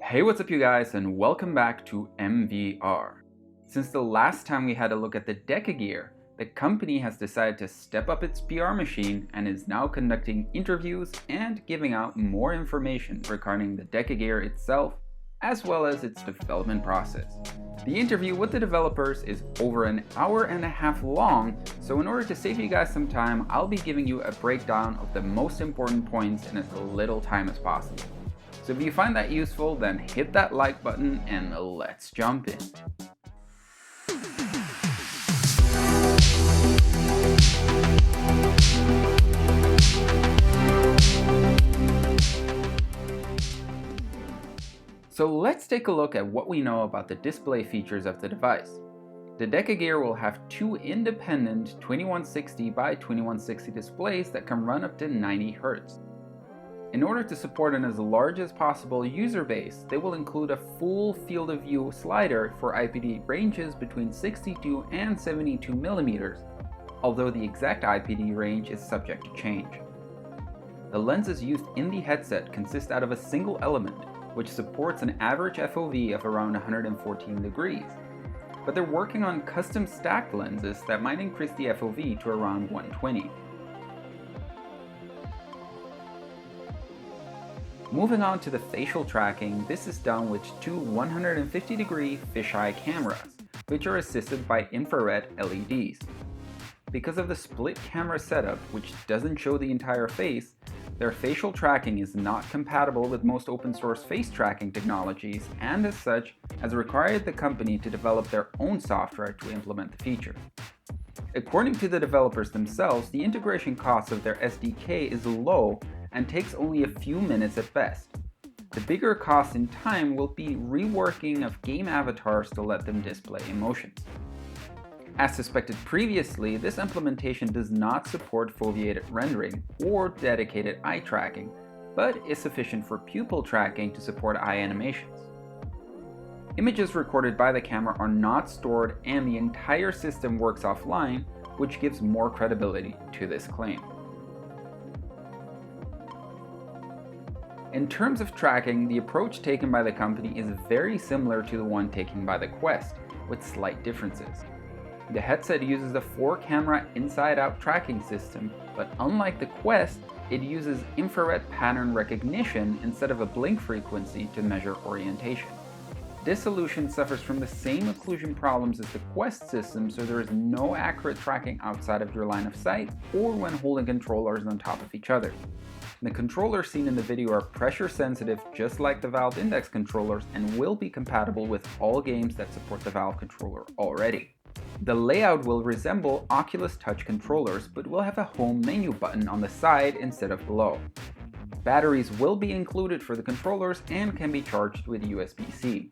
Hey, what's up you guys, and welcome back to MVR. Since the last time we had a look at the DecaGear, the company has decided to step up its PR machine and is now conducting interviews and giving out more information regarding the DecaGear itself, as well as its development process. The interview with the developers is over an hour and a half long, so in order to save you guys some time, I'll be giving you a breakdown of the most important points in as little time as possible. So if you find that useful, then hit that like button and let's jump in. So let's take a look at what we know about the display features of the device. The DecaGear will have two independent 2160 by 2160 displays that can run up to 90 Hz. In order to support an as large as possible user base, they will include a full field of view slider for IPD ranges between 62 and 72 millimeters, although the exact IPD range is subject to change. The lenses used in the headset consist out of a single element, which supports an average FOV of around 114 degrees, but they're working on custom stacked lenses that might increase the FOV to around 120. Moving on to the facial tracking, this is done with two 150-degree fisheye cameras, which are assisted by infrared LEDs. Because of the split camera setup, which doesn't show the entire face, their facial tracking is not compatible with most open-source face tracking technologies, and as such, has required the company to develop their own software to implement the feature. According to the developers themselves, the integration cost of their SDK is low and takes only a few minutes at best. The bigger cost in time will be reworking of game avatars to let them display emotions. As suspected previously, this implementation does not support foveated rendering or dedicated eye tracking, but is sufficient for pupil tracking to support eye animations. Images recorded by the camera are not stored and the entire system works offline, which gives more credibility to this claim. In terms of tracking, the approach taken by the company is very similar to the one taken by the Quest, with slight differences. The headset uses a 4-camera inside-out tracking system, but unlike the Quest, it uses infrared pattern recognition instead of a blink frequency to measure orientation. This solution suffers from the same occlusion problems as the Quest system, so there is no accurate tracking outside of your line of sight or when holding controllers on top of each other. The controllers seen in the video are pressure sensitive just like the Valve Index controllers and will be compatible with all games that support the Valve controller already. The layout will resemble Oculus Touch controllers, but will have a home menu button on the side instead of below. Batteries will be included for the controllers and can be charged with USB-C.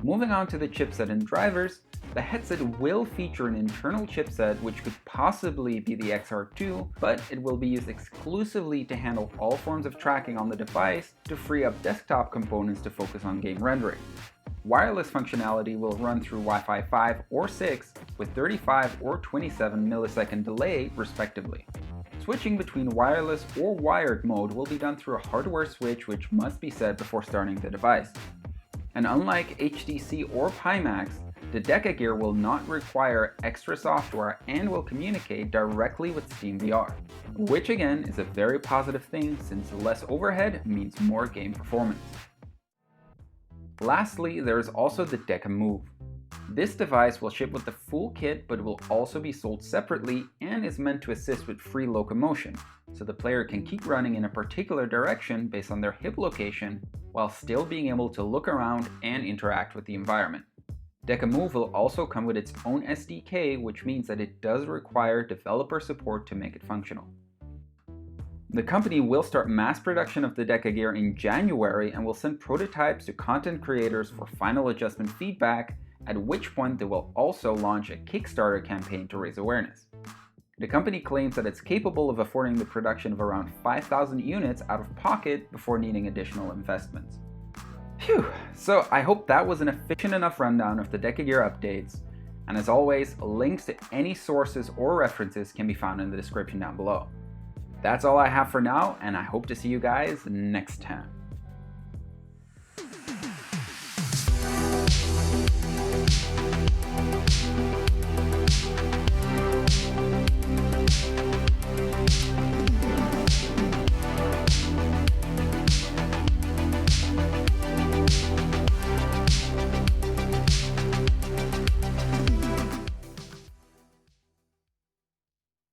Moving on to the chipset and drivers, the headset will feature an internal chipset which could possibly be the XR2, but it will be used exclusively to handle all forms of tracking on the device to free up desktop components to focus on game rendering. Wireless functionality will run through Wi-Fi 5 or 6 with 35 or 27 millisecond delay respectively. Switching between wireless or wired mode will be done through a hardware switch which must be set before starting the device. And unlike HTC or Pimax, the DecaGear will not require extra software and will communicate directly with SteamVR, which again is a very positive thing since less overhead means more game performance. Lastly, there is also the DecaMove. This device will ship with the full kit but will also be sold separately and is meant to assist with free locomotion, so the player can keep running in a particular direction based on their hip location while still being able to look around and interact with the environment. DecaMove will also come with its own SDK, which means that it does require developer support to make it functional. The company will start mass production of the DecaGear in January and will send prototypes to content creators for final adjustment feedback, at which point they will also launch a Kickstarter campaign to raise awareness. The company claims that it's capable of affording the production of around 5,000 units out of pocket before needing additional investments. Phew, so I hope that was an efficient enough rundown of the DecaGear updates, and as always, links to any sources or references can be found in the description down below. That's all I have for now, and I hope to see you guys next time.